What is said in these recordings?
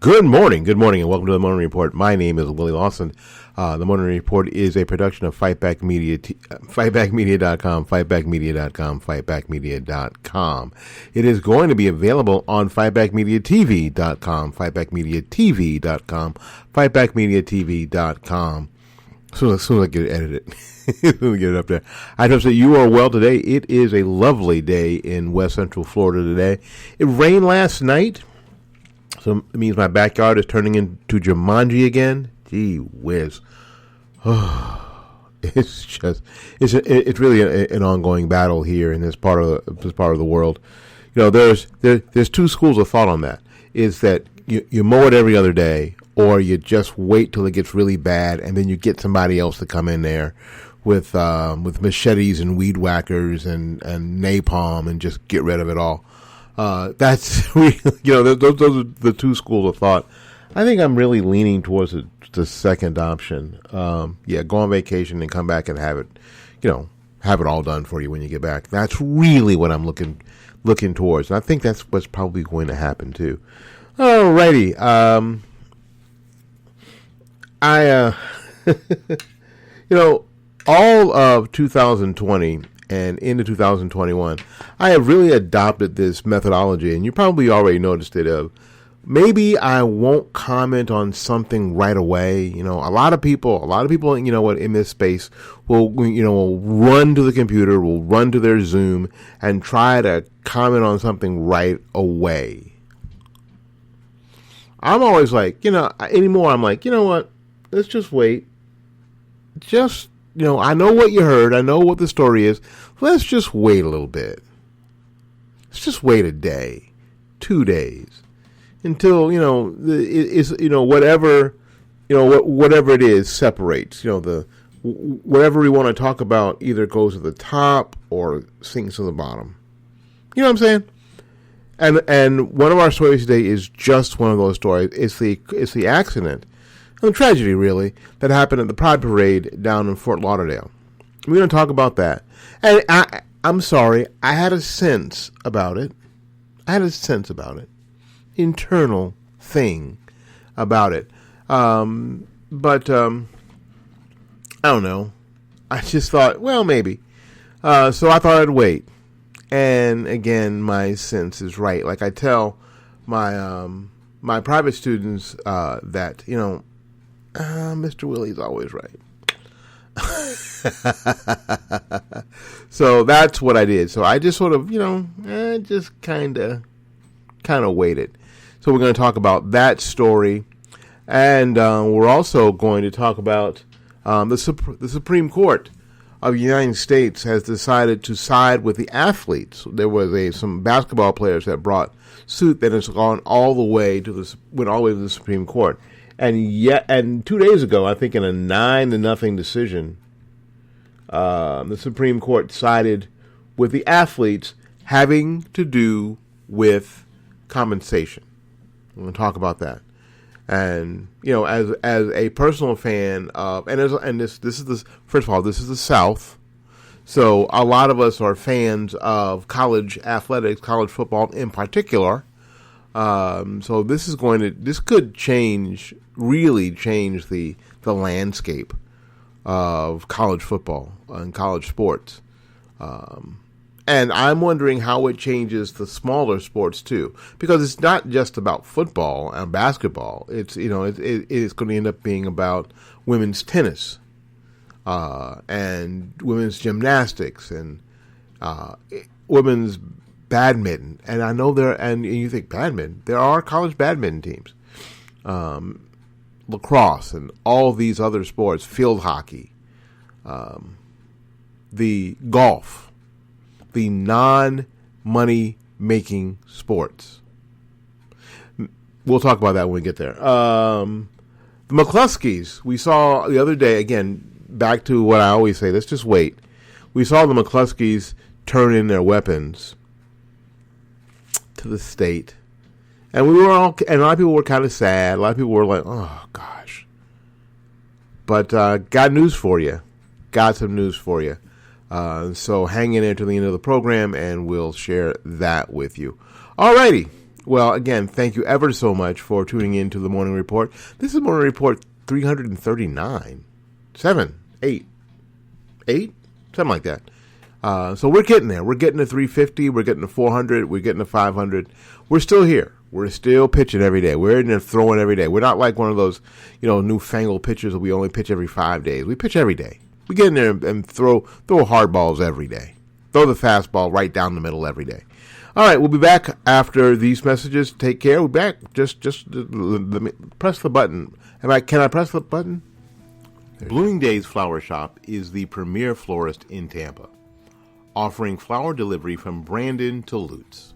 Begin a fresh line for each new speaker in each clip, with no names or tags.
Good morning, and welcome to the Morning Report. My name is Willie Lawson. The Morning Report is a production of Fightback Media, fightbackmedia.com, fightbackmedia.com, fightbackmedia.com. It is going to be available on fightbackmediatv.com, fightbackmediatv.com, fightbackmediatv.com. As soon as I get it edited, as soon as I get it up there. I hope that you are well today. It is a lovely day in West Central Florida today. It rained last night. So it means my backyard is turning into Jumanji again. Gee whiz. It's really an ongoing battle here in this part of the world. You know, there's two schools of thought on that. Is that you mow it every other day, or you just wait till it gets really bad, and then you get somebody else to come in there with machetes and weed whackers and napalm and just get rid of it all. That's really, those are the two schools of thought. I think I'm really leaning towards the second option. Go on vacation and come back and have it all done for you when you get back. That's really what I'm looking towards. And I think that's what's probably going to happen too. Alrighty. All of 2020 and into 2021, I have really adopted this methodology, and you probably already noticed it. Maybe I won't comment on something right away. A lot of people, in this space will run to the computer, will run to their Zoom, and try to comment on something right away. I'm always like, anymore, I'm like, you know what? Let's just wait. I know what you heard. I know what the story is. Let's just wait a little bit. Let's just wait a day, 2 days, until whatever it is separates. Whatever we want to talk about either goes to the top or sinks to the bottom. You know what I'm saying? And one of our stories today is just one of those stories. It's the accident. A tragedy, really, that happened at the Pride Parade down in Fort Lauderdale. We're going to talk about that. And I'm sorry, I had a sense about it. Internal thing about it. But I don't know. I just thought, well, maybe. So I thought I'd wait. And again, my sense is right. Like I tell my private students that, Mr. Willie's always right. So that's what I did. So I just sort of, just kind of waited. So we're going to talk about that story. And we're also going to talk about the Supreme Court of the United States has decided to side with the athletes. There was some basketball players that brought suit that has gone all the way to the Supreme Court. And 2 days ago, I think in a 9-0 decision, the Supreme Court sided with the athletes having to do with compensation. We're going to talk about that. And as a personal fan of, this is first of all, this is the South, so a lot of us are fans of college athletics, college football in particular. So this could really change the landscape of college football and college sports. And I'm wondering how it changes the smaller sports too, because it's not just about football and basketball. It's it's going to end up being about women's tennis, and women's gymnastics and women's badminton. And I know and you think badminton, there are college badminton teams, lacrosse and all these other sports, field hockey, the golf, the non-money making sports. We'll talk about that when we get there. The McCloskeys, we saw the other day, again, back to what I always say, let's just wait. We saw the McCloskeys turn in their weapons to the state. And and a lot of people were kind of sad. A lot of people were like, oh, gosh. But got news for you. Got some news for you. So hang in there to the end of the program, and we'll share that with you. Alrighty. Well, again, thank you ever so much for tuning in to the Morning Report. This is Morning Report 339. 7, 8, 8, something like that. So we're getting there. We're getting to 350. We're getting to 400. We're getting to 500. We're still here. We're still pitching every day. We're in there throwing every day. We're not like one of those, newfangled pitchers that we only pitch every 5 days. We pitch every day. We get in there and throw hard balls every day. Throw the fastball right down the middle every day. All right, we'll be back after these messages. Take care. We'll be back. Just press the button. Can I press the button? Bloomingdale's Flower Shop is the premier florist in Tampa, offering flower delivery from Brandon to Lutz.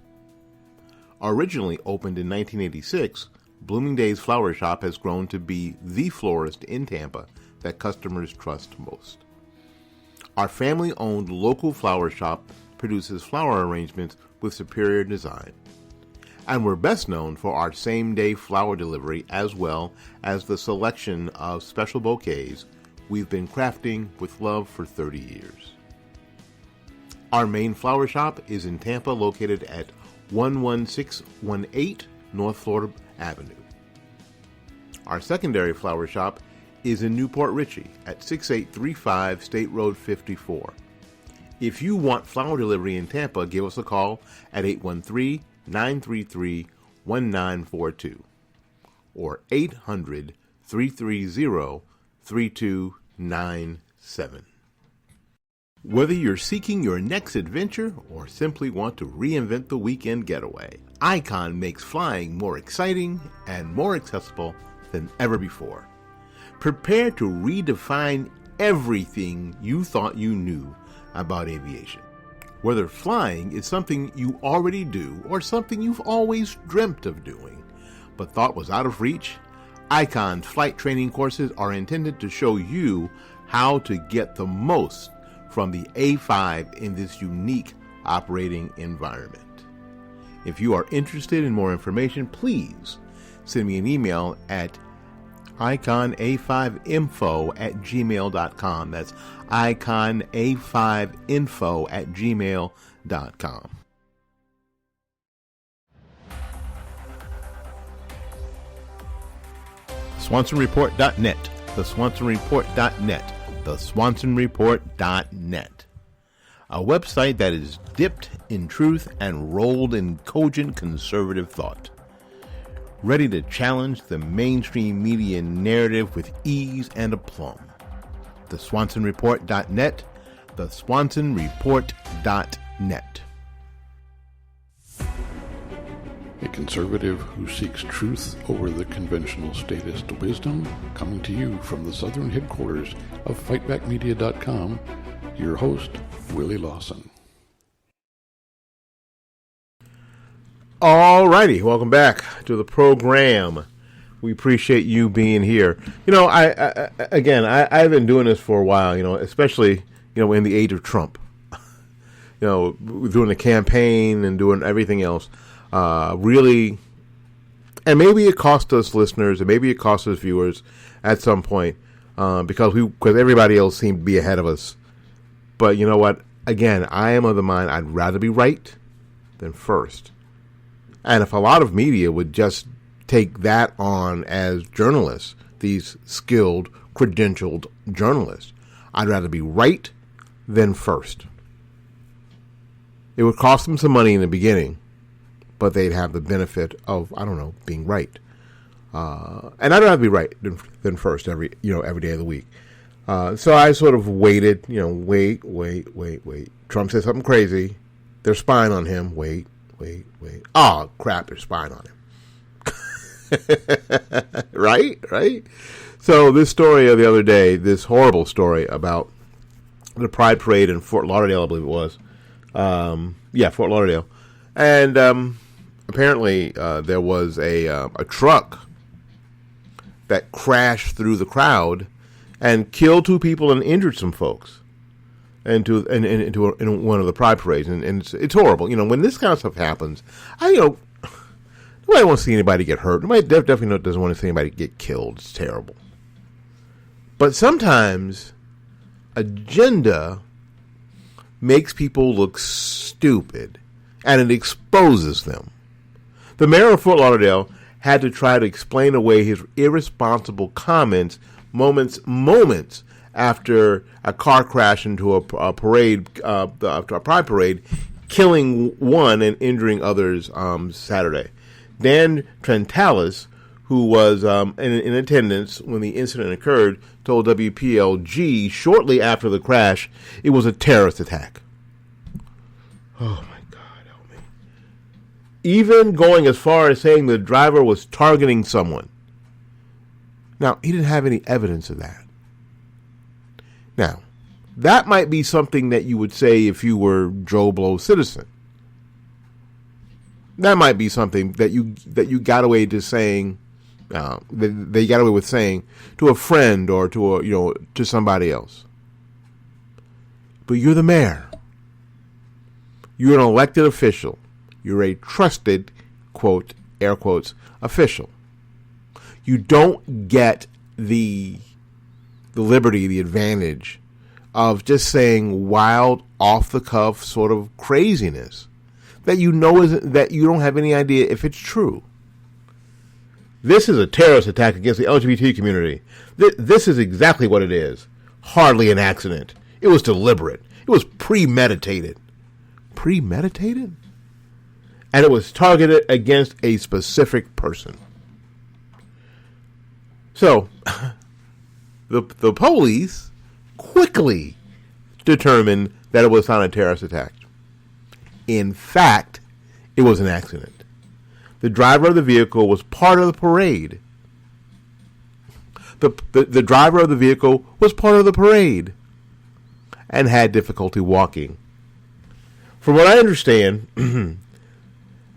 Originally opened in 1986, Bloomingdale's Flower Shop has grown to be the florist in Tampa that customers trust most. Our family-owned local flower shop produces flower arrangements with superior design. And we're best known for our same-day flower delivery as well as the selection of special bouquets we've been crafting with love for 30 years. Our main flower shop is in Tampa, located at 11618 North Florida Avenue. Our secondary flower shop is in Newport Richey at 6835 State Road 54. If you want flower delivery in Tampa, give us a call at 813-933-1942 or 800-330-3297. Whether you're seeking your next adventure or simply want to reinvent the weekend getaway, Icon makes flying more exciting and more accessible than ever before. Prepare to redefine everything you thought you knew about aviation. Whether flying is something you already do or something you've always dreamt of doing but thought was out of reach, Icon's flight training courses are intended to show you how to get the most from the A5 in this unique operating environment. If you are interested in more information, please send me an email at iconA5info@gmail.com. That's iconA5info@gmail.com. SwansonReport.net. The SwansonReport.net. The SwansonReport.net. A website that is dipped in truth and rolled in cogent conservative thought. Ready to challenge the mainstream media narrative with ease and aplomb. The SwansonReport.net. The SwansonReport.net.
A conservative who seeks truth over the conventional statist wisdom, coming to you from the southern headquarters of FightbackMedia.com, your host, Willie Lawson.
All righty, welcome back to the program. We appreciate you being here. I've been doing this for a while, especially, in the age of Trump. Doing the campaign and doing everything else. Really, and maybe it cost us listeners, and maybe it cost us viewers at some point, because everybody else seemed to be ahead of us. But you know what? Again, I am of the mind I'd rather be right than first. And if a lot of media would just take that on as journalists, these skilled, credentialed journalists, I'd rather be right than first. It would cost them some money in the beginning, but they'd have the benefit of, being right. And I'd rather be right than first every day of the week. So I sort of waited, wait. Trump said something crazy. They're spying on him. Wait. Oh, crap, they're spying on him. Right? So this story of the other day, this horrible story about the Pride Parade in Fort Lauderdale, I believe it was. Fort Lauderdale. And apparently there was a truck that crashed through the crowd and killed 2 people and injured some folks in one of the Pride Parades. And it's horrible. When this kind of stuff happens, nobody wants to see anybody get hurt. Nobody definitely doesn't want to see anybody get killed. It's terrible. But sometimes agenda makes people look stupid, and it exposes them. The mayor of Fort Lauderdale had to try to explain away his irresponsible comments moments after a car crash into a parade, after a pride parade, killing one and injuring others Saturday. Dan Trentalis, who was in attendance when the incident occurred, told WPLG shortly after the crash it was a terrorist attack. Oh, my God, help me. Even going as far as saying the driver was targeting someone. Now, he didn't have any evidence of that. Now, that might be something that you would say if you were Joe Blow's citizen. That might be something that you got away to saying, they got away with saying to a friend or to somebody else. But you're the mayor. You're an elected official. You're a trusted, quote, air quotes, official. You don't get the liberty, the advantage of just saying wild, off-the-cuff sort of craziness that that you don't have any idea if it's true. This is a terrorist attack against the LGBT community. This is exactly what it is. Hardly an accident. It was deliberate. It was premeditated. Premeditated? And it was targeted against a specific person. So, the police quickly determined that it was not a terrorist attack. In fact, it was an accident. The driver of the vehicle was part of the parade. The driver of the vehicle was part of the parade and had difficulty walking. From what I understand,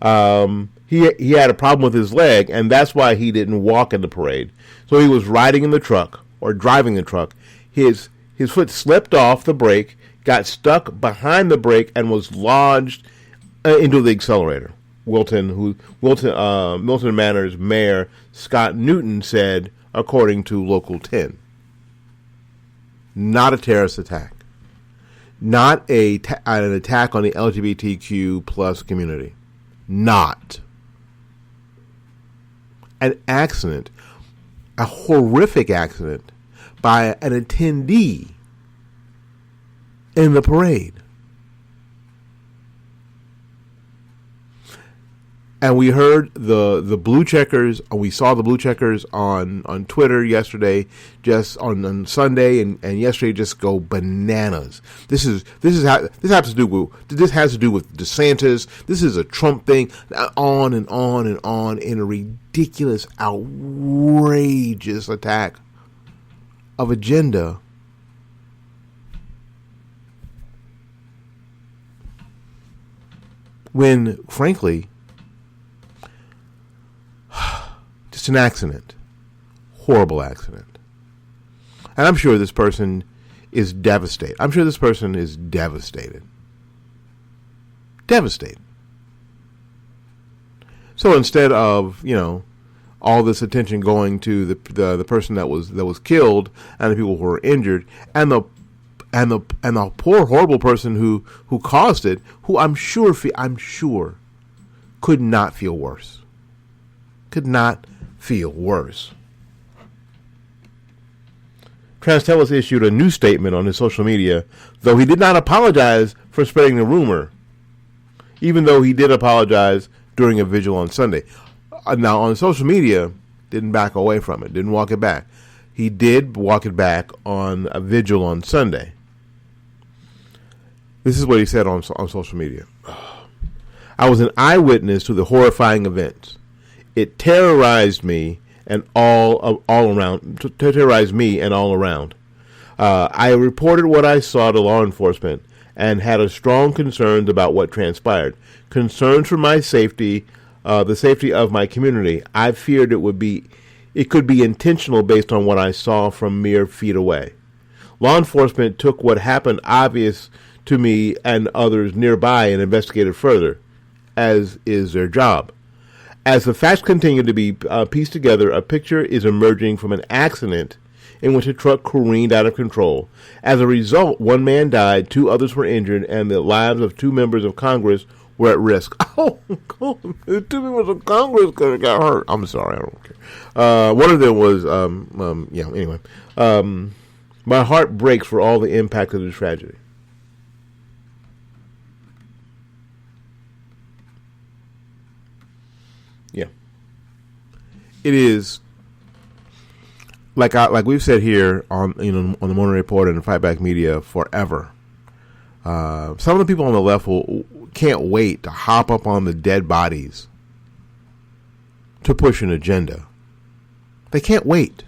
he had a problem with his leg, and that's why he didn't walk in the parade. So he was riding in the truck or driving the truck. His foot slipped off the brake, got stuck behind the brake, and was lodged into the accelerator. Milton Manor's Mayor Scott Newton said, according to Local 10. Not a terrorist attack. Not an attack on the LGBTQ plus community. Not. An accident. A horrific accident by an attendee in the parade. And we heard the blue checkers, we saw the blue checkers on Twitter yesterday, just on Sunday and yesterday, just go bananas. This has to do with DeSantis. This is a Trump thing, on and on and on, in a ridiculous, outrageous attack of agenda. When, frankly, just an accident. Horrible accident. And I'm sure this person is devastated. Devastated. So instead of, all this attention going to the person that was killed and the people who were injured and the poor horrible person who caused it, who I'm sure could not feel worse. Transtellis issued a new statement on his social media, though he did not apologize for spreading the rumor, even though he did apologize during a vigil on Sunday. Now, on social media, didn't back away from it, didn't walk it back. He did walk it back on a vigil on Sunday. This is what he said on social media. I was an eyewitness to the horrifying events. It terrorized me and all around. I reported what I saw to law enforcement and had a strong concerns about what transpired. Concerns for my safety, the safety of my community. I feared it could be intentional based on what I saw from mere feet away. Law enforcement took what happened obvious to me and others nearby and investigated further, as is their job. As the facts continue to be pieced together, a picture is emerging from an accident in which a truck careened out of control. As a result, one man died, 2 others were injured, and the lives of 2 members of Congress were at risk. Oh, two members of Congress could have got hurt. I'm sorry, I don't care. One of them was, anyway. My heart breaks for all the impact of the tragedy. Yeah. It is, like we've said here on the Morning Report and Fight Back Media forever. Some of the people on the left can't wait to hop up on the dead bodies to push an agenda. They can't wait.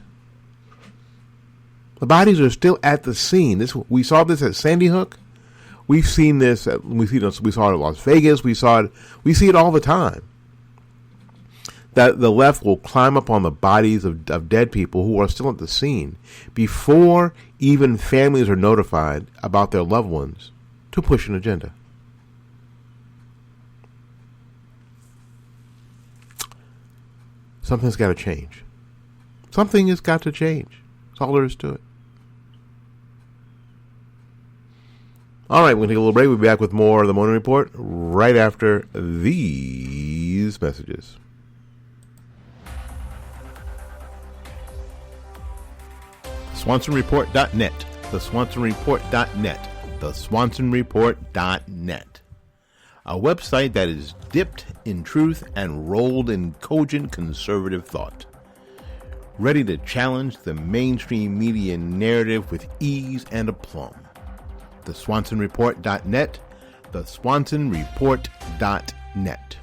The bodies are still at the scene. We saw this at Sandy Hook. We've seen this. We saw it at Las Vegas. We see it all the time. That the left will climb up on the bodies of dead people who are still at the scene before even families are notified about their loved ones to push an agenda. Something's got to change. Something has got to change. That's all there is to it. All right, we're going to take a little break. We'll be back with more of the Morning Report right after these messages. SwansonReport.net, TheSwansonReport.net, TheSwansonReport.net. A website that is dipped in truth and rolled in cogent conservative thought. Ready to challenge the mainstream media narrative with ease and aplomb. TheSwansonReport.net, TheSwansonReport.net.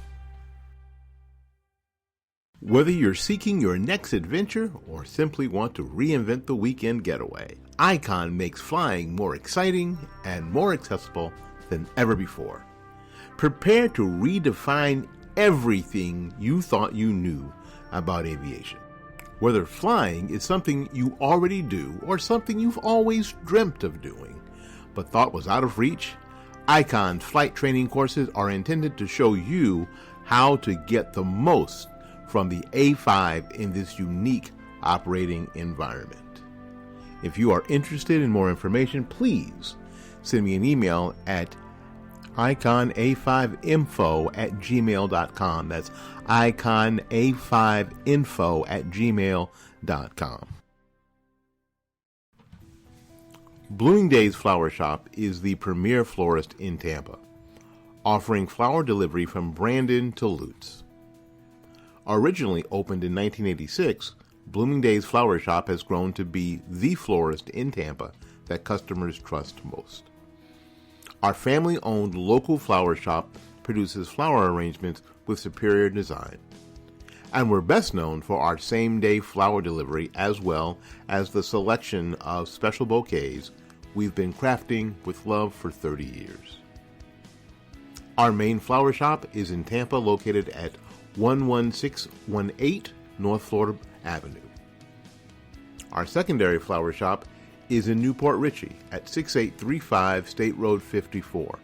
Whether you're seeking your next adventure or simply want to reinvent the weekend getaway, Icon makes flying more exciting and more accessible than ever before. Prepare to redefine everything you thought you knew about aviation. Whether flying is something you already do or something you've always dreamt of doing, but thought was out of reach, Icon's flight training courses are intended to show you how to get the most from the A5 in this unique operating environment. If you are interested in more information, please send me an email at iconA5info@gmail.com. That's iconA5info@gmail.com. Blooming Days Flower Shop is the premier florist in Tampa, offering flower delivery from Brandon to Lutz. Originally opened in 1986, Blooming Days Flower Shop has grown to be the florist in Tampa that customers trust most. Our family-owned local flower shop produces flower arrangements with superior design. And we're best known for our same-day flower delivery as well as the selection of special bouquets we've been crafting with love for 30 years. Our main flower shop is in Tampa, located at 11618 North Florida Avenue. Our secondary flower shop is in Newport Richey at 6835 State Road 54.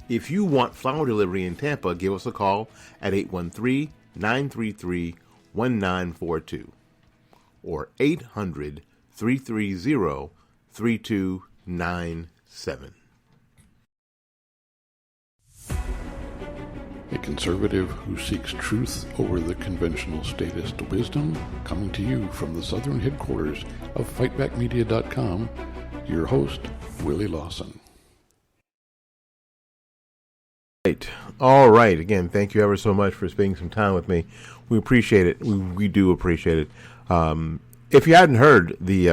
If you want flower delivery in Tampa, give us a call at 813-933-1942 or 800-330-3297.
A conservative who seeks truth over the conventional statist wisdom, coming to you from the southern headquarters of FightbackMedia.com, your host, Willie Lawson.
All right. Again, thank you ever so much for spending some time with me. We appreciate it. We do appreciate it. If you hadn't heard, the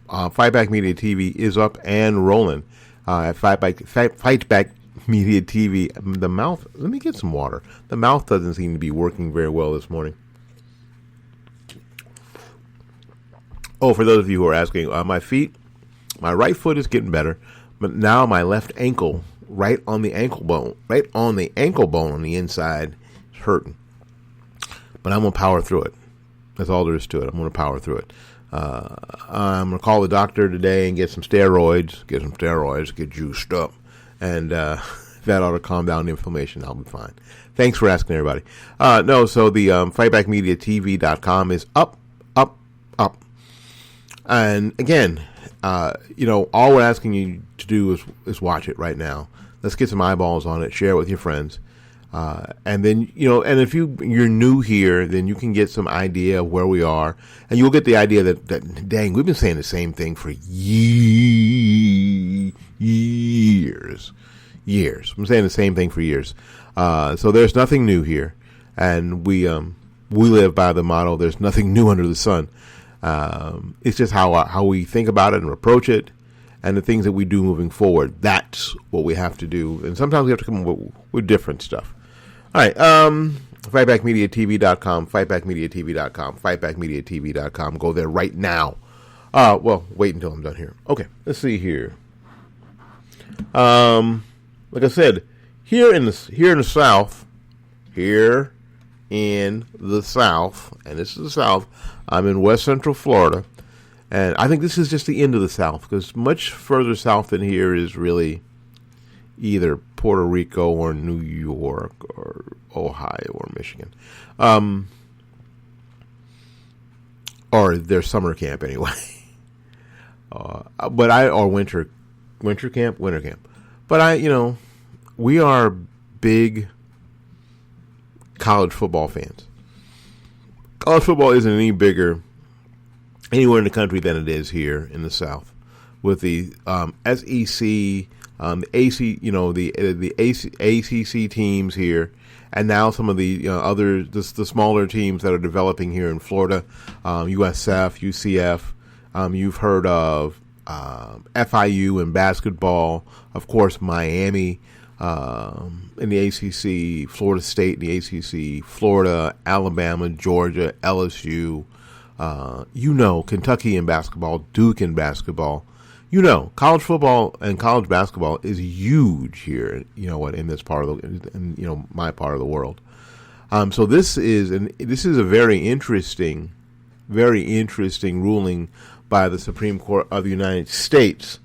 Fightback Media TV is up and rolling at Fightback Media TV. The mouth, let me get some water. The mouth doesn't seem to be working very well this morning. Oh, for those of you who are asking, my feet, my right foot is getting better, but now my left ankle, right on the ankle bone on the inside, is hurting. But I'm going to power through it. That's all there is to it. I'm going to power through it. I'm going to call the doctor today and get some steroids, get juiced up. And that ought to calm down the inflammation. I'll be fine. Thanks for asking, everybody. So the FightbackMediaTV.com is up. And again, all we're asking you to do is watch it right now. Let's get some eyeballs on it. Share it with your friends. And then, and if you're new here, then you can get some idea of where we are. And you'll get the idea that dang, we've been saying the same thing for years. I'm saying the same thing for years. So there's nothing new here. And we live by the motto, there's nothing new under the sun. It's just how we think about it and approach it, and the things that we do moving forward. That's what we have to do. And sometimes we have to come up with different stuff. All right. FightbackMediaTV.com, FightbackMediaTV.com, FightbackMediaTV.com. Go there right now. Well, wait until I'm done here. Okay. Let's see here. Like I said, here in the South, and this is the South, I'm in West Central Florida, and I think this is just the end of the South, because much further south than here is really either Puerto Rico or New York or Ohio or Michigan, or their summer camp anyway, or winter camp. But we are big college football fans. College football isn't any bigger anywhere in the country than it is here in the South, with the SEC, the ACC teams here, and now some of the the smaller teams that are developing here in Florida, USF, UCF. You've heard of FIU in basketball, of course, Miami in the ACC, Florida State in the ACC, Florida, Alabama, Georgia, LSU, Kentucky in basketball, Duke in basketball. College football and college basketball is huge here, in this part of my part of the world. So this is a very interesting ruling by the Supreme Court of the United States,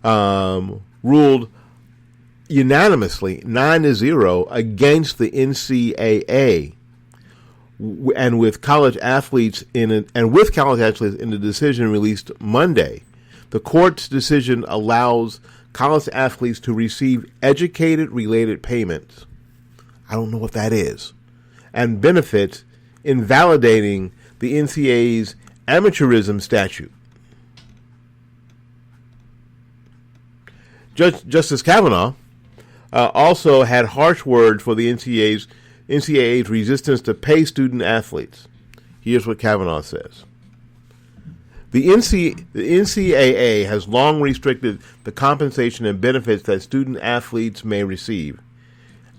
ruled unanimously 9-0 against the NCAA, and with college athletes in the decision released Monday. The court's decision allows college athletes to receive educated-related payments. I don't know what that is. And benefits, invalidating the NCAA's amateurism statute. Justice Kavanaugh also had harsh words for the NCAA's resistance to pay student athletes. Here's what Kavanaugh says. The NCAA has long restricted the compensation and benefits that student athletes may receive.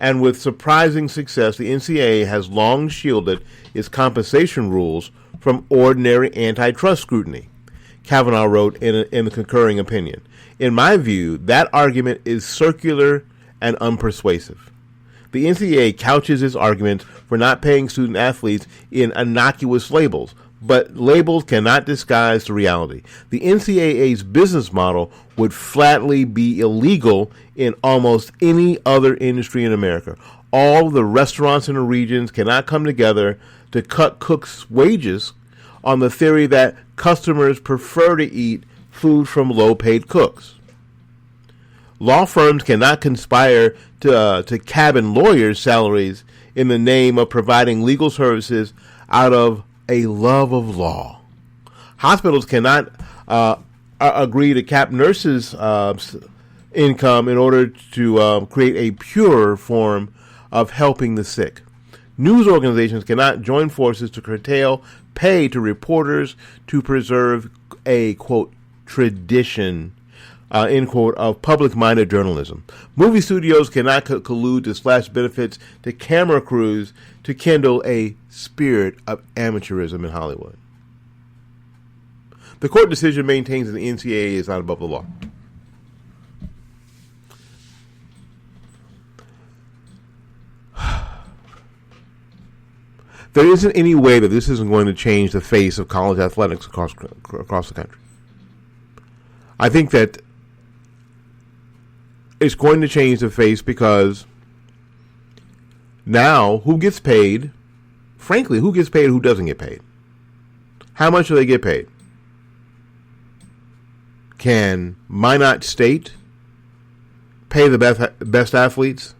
And with surprising success, the NCAA has long shielded its compensation rules from ordinary antitrust scrutiny, Kavanaugh wrote in the concurring opinion. In my view, that argument is circular and unpersuasive. The NCAA couches its arguments for not paying student athletes in innocuous labels, but labels cannot disguise the reality. The NCAA's business model would flatly be illegal in almost any other industry in America. All the restaurants in the regions cannot come together to cut cooks' wages on the theory that customers prefer to eat food from low-paid cooks. Law firms cannot conspire to cabin lawyers' salaries in the name of providing legal services out of a love of law. Hospitals cannot agree to cap nurses' income in order to create a purer form of helping the sick. News organizations cannot join forces to curtail pay to reporters to preserve a, quote, tradition, end quote, of public-minded journalism. Movie studios cannot collude to slash benefits to camera crews to kindle a spirit of amateurism in Hollywood. The court decision maintains that the NCAA is not above the law. There isn't any way that this isn't going to change the face of college athletics across the country. I think that it's going to change the face because now who gets paid? Frankly, who gets paid, who doesn't get paid? How much do they get paid? Can Minot State pay the best athletes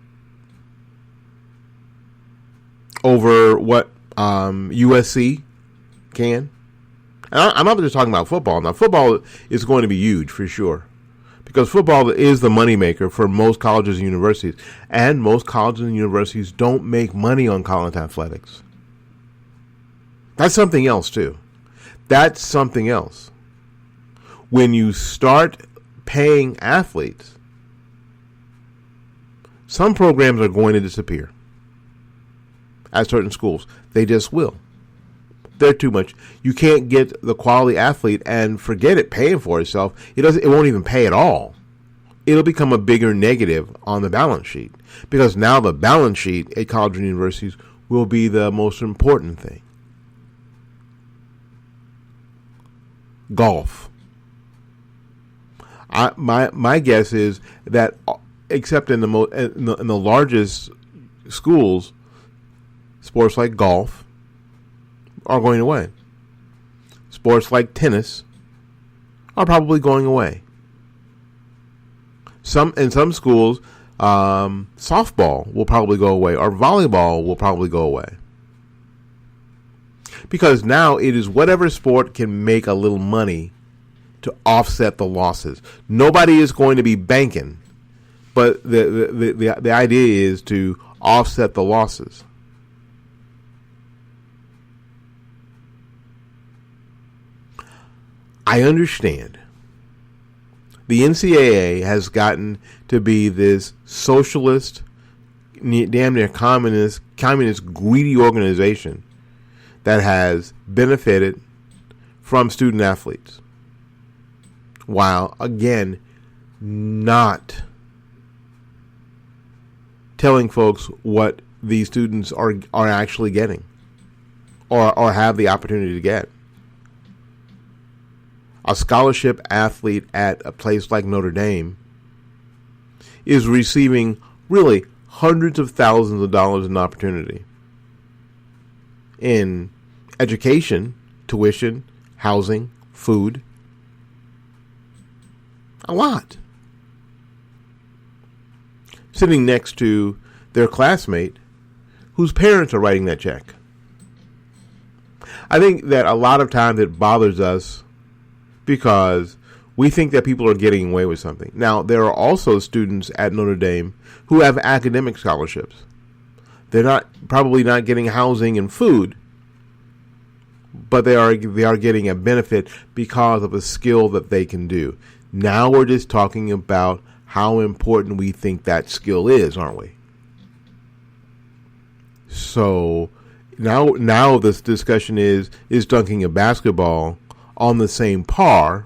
over what USC can. And I'm not just talking about football. Now, football is going to be huge for sure, because football is the moneymaker for most colleges and universities. And most colleges and universities don't make money on college athletics. That's something else, too. That's something else. When you start paying athletes, some programs are going to disappear at certain schools. They just will. They're too much. You can't get the quality athlete, and forget it paying for itself. It won't even pay at all. It'll become a bigger negative on the balance sheet, because now the balance sheet at colleges and universities will be the most important thing. Golf. My guess is that, except in the largest schools, sports like golf are going away. Sports like tennis are probably going away. In some schools, softball will probably go away, or volleyball will probably go away. Because now it is whatever sport can make a little money to offset the losses. Nobody is going to be banking, but the idea is to offset the losses. I understand. The NCAA has gotten to be this socialist, damn near communist, greedy organization that has benefited from student athletes, while, again, not telling folks what these students are actually getting or have the opportunity to get. A scholarship athlete at a place like Notre Dame is receiving really hundreds of thousands of dollars in opportunity in education, tuition, housing, food. A lot. Sitting next to their classmate whose parents are writing that check. I think that a lot of times it bothers us because we think that people are getting away with something. Now, there are also students at Notre Dame who have academic scholarships. They're probably not getting housing and food, but they are getting a benefit because of a skill that they can do. Now we're just talking about how important we think that skill is, aren't we? So now this discussion is dunking a basketball on the same par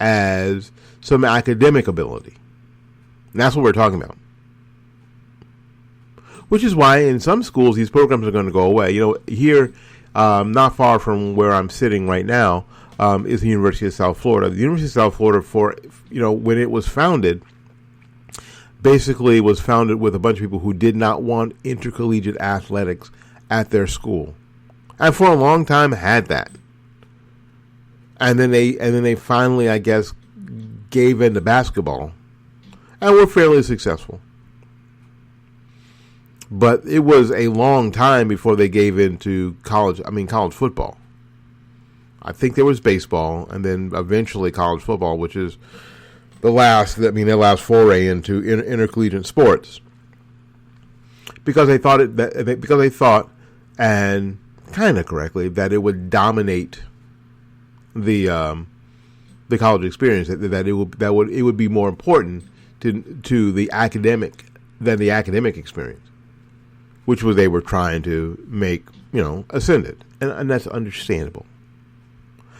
as some academic ability. And that's what we're talking about. Which is why in some schools these programs are going to go away. You know, here, not far from where I'm sitting right now, is the University of South Florida. The University of South Florida, when it was founded, basically was founded with a bunch of people who did not want intercollegiate athletics at their school, and for a long time had that. And then they finally, I guess, gave in to basketball, and were fairly successful. But it was a long time before they gave in to college football. I think there was baseball, and then eventually college football, which is their last foray into intercollegiate sports, because they thought, and kind of correctly, that it would dominate the college experience, that it would be more important to the academic than the academic experience, which was they were trying to make ascendant, and that's understandable,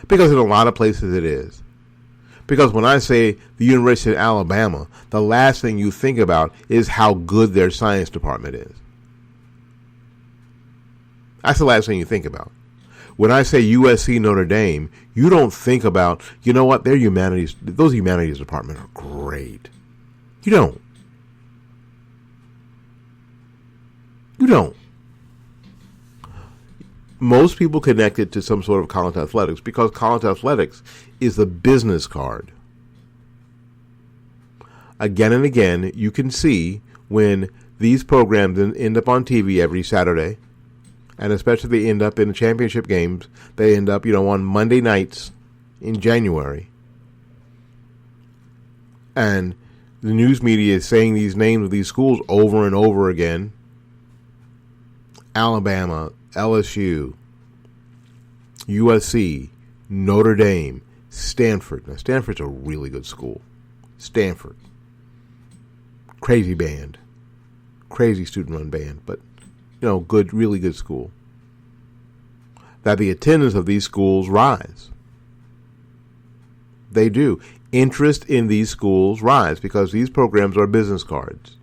because in a lot of places it is. Because when I say the University of Alabama, the last thing you think about is how good their science department is. That's the last thing you think about. When I say USC Notre Dame, you don't think about, those humanities departments are great. You don't. Most people connect it to some sort of college athletics because college athletics is the business card again and again, you can see when these programs end up on TV every Saturday, and especially they end up in the championship games, they end up, on Monday nights in January. And the news media is saying these names of these schools over and over again. Alabama, LSU, USC, Notre Dame, Stanford. Now, Stanford's a really good school. Stanford. Crazy band. Crazy student-run band, but, good, really good school. That the attendance of these schools rise. They do. Interest in these schools rise because these programs are business cards.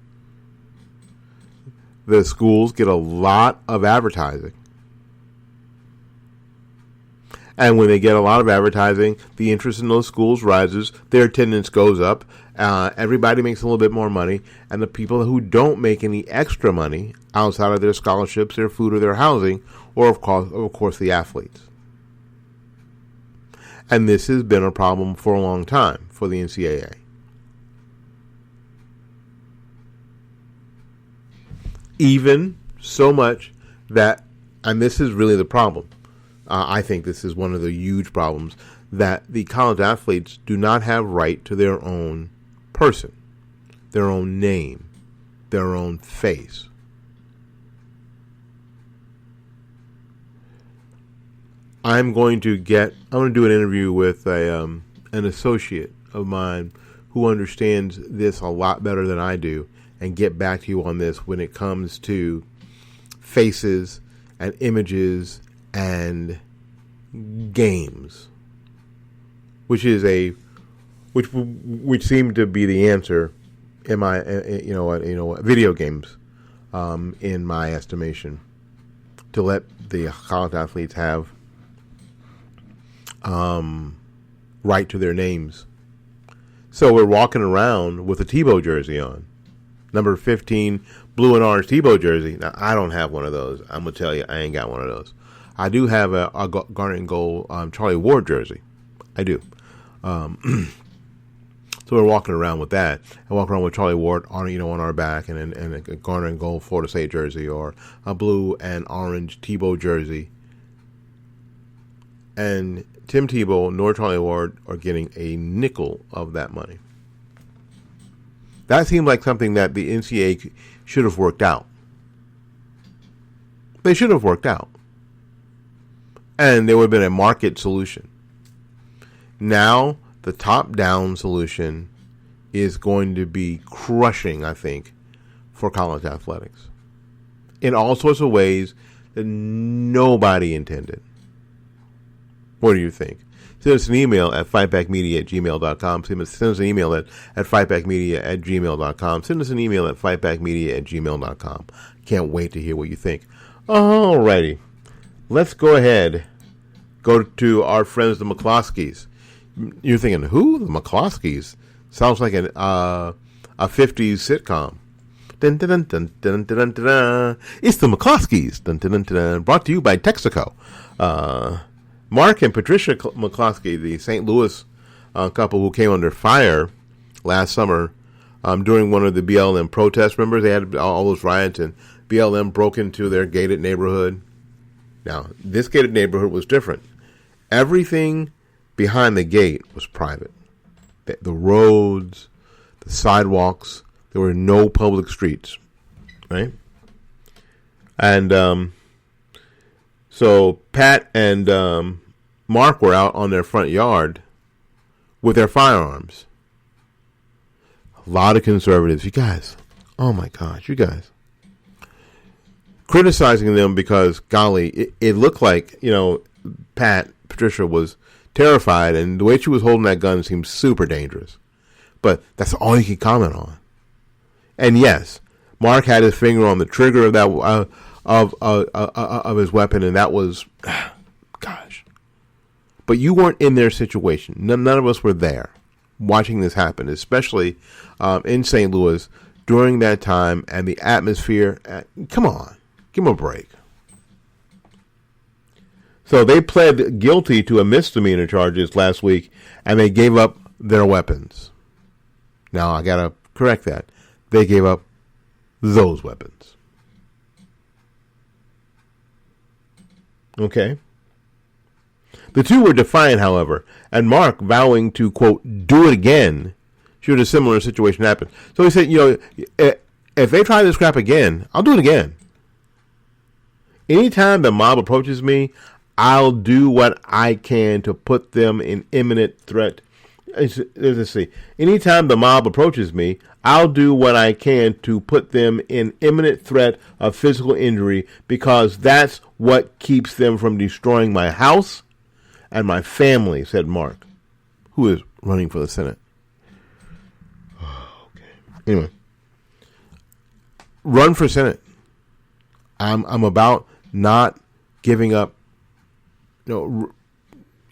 The schools get a lot of advertising. And when they get a lot of advertising, the interest in those schools rises, their attendance goes up, everybody makes a little bit more money, and the people who don't make any extra money outside of their scholarships, their food, or their housing, or of course the athletes. And this has been a problem for a long time for the NCAA. Even so much that, and this is really the problem, I think this is one of the huge problems, that the college athletes do not have right to their own person, their own name, their own face. I'm going to do an interview with an associate of mine who understands this a lot better than I do, and get back to you on this when it comes to faces and images and games, which seemed to be the answer in my video games, in my estimation, to let the college athletes have right to their names. So we're walking around with a Tebow jersey on. Number 15, blue and orange Tebow jersey. Now, I don't have one of those. I'm going to tell you, I ain't got one of those. I do have a garnet and gold Charlie Ward jersey. I do. So we're walking around with that. I walk around with Charlie Ward on our back, and a garnet and gold Florida State jersey, or a blue and orange Tebow jersey. And Tim Tebow nor Charlie Ward are getting a nickel of that money. That seemed like something that the NCAA should have worked out. They should have worked out. And there would have been a market solution. Now, the top-down solution is going to be crushing, I think, for college athletics. In all sorts of ways that nobody intended. What do you think? Send us an email at fightbackmedia@gmail.com. Send us an email at fightbackmedia@gmail.com. Send us an email at fightbackmedia@gmail.com. Can't wait to hear what you think. Alrighty. Let's go ahead. Go to our friends, the McCloskeys. You're thinking, who? The McCloskeys? Sounds like a 50s sitcom. Dun, dun, dun, dun, dun, dun, dun. It's the McCloskeys. Dun, dun, dun, dun. Brought to you by Texaco. Mark and Patricia McCloskey, the St. Louis couple who came under fire last summer during one of the BLM protests. Remember, they had all those riots, and BLM broke into their gated neighborhood. Now, this gated neighborhood was different. Everything behind the gate was private. The roads, the sidewalks, there were no public streets, right? And so Pat and Mark were out on their front yard with their firearms. A lot of conservatives, you guys, oh my gosh, you guys, criticizing them because, golly, it looked like, Patricia was terrified, and the way she was holding that gun seemed super dangerous. But that's all you can comment on. And yes, Mark had his finger on the trigger of that of his weapon, and that was, gosh. But you weren't in their situation. None of us were there watching this happen, especially in St. Louis during that time, and the atmosphere. Come on, give them a break. So they pled guilty to a misdemeanor charges last week, and they gave up their weapons. Now, I got to correct that. They gave up those weapons. Okay. The two were defiant, however, and Mark vowing to, quote, do it again should a similar situation happen. So he said, if they try this crap again, I'll do it again. Anytime the mob approaches me, I'll do what I can to put them in imminent threat. Let's see. Anytime the mob approaches me, I'll do what I can to put them in imminent threat of physical injury, because that's what keeps them from destroying my house and my family, said Mark, who is running for the Senate. Okay. Anyway, run for Senate. I'm about not giving up,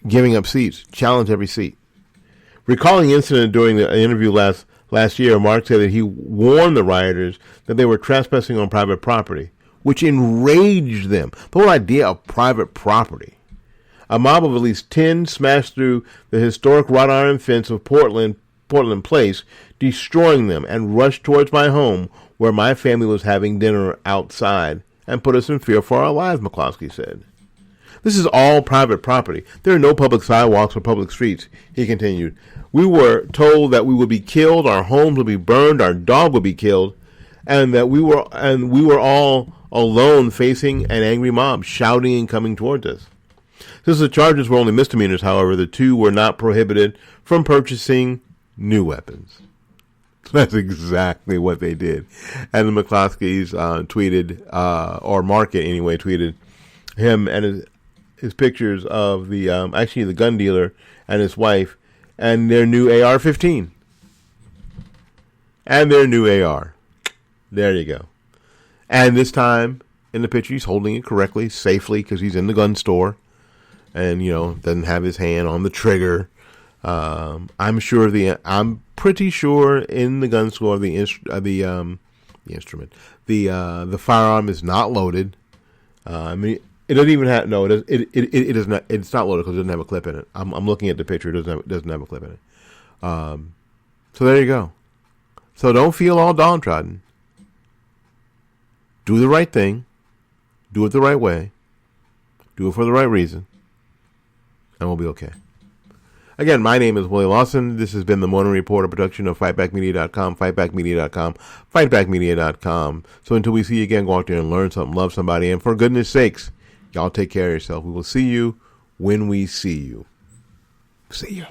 giving up seats. Challenge every seat. Recalling the incident during the interview last year, Mark said that he warned the rioters that they were trespassing on private property, which enraged them. The whole idea of private property. A mob of at least 10 smashed through the historic wrought iron fence of Portland Place, destroying them, and rushed towards my home where my family was having dinner outside, and put us in fear for our lives, McCloskey said. This is all private property. There are no public sidewalks or public streets, he continued. We were told that we would be killed, our homes would be burned, our dog would be killed, and that we were all alone facing an angry mob, shouting and coming towards us. Since the charges were only misdemeanors, however, the two were not prohibited from purchasing new weapons. So that's exactly what they did. And the McCloskeys tweeted, or Market anyway, tweeted him and his pictures of the gun dealer and his wife and their new AR-15. And their new AR. There you go. And this time, in the picture, he's holding it correctly, safely, because he's in the gun store. And, doesn't have his hand on the trigger. I'm pretty sure in the gun store the firearm is not loaded. It doesn't even have it is not. It's not loaded because it doesn't have a clip in it. I'm looking at the picture. It doesn't have a clip in it. So there you go. So don't feel all downtrodden. Do the right thing. Do it the right way. Do it for the right reason. And we'll be okay. Again, my name is Willie Lawson. This has been the Morning Report, a production of FightBackMedia.com, FightBackMedia.com, FightBackMedia.com. So until we see you again, go out there and learn something, love somebody, and for goodness sakes, y'all take care of yourself. We will see you when we see you. See ya.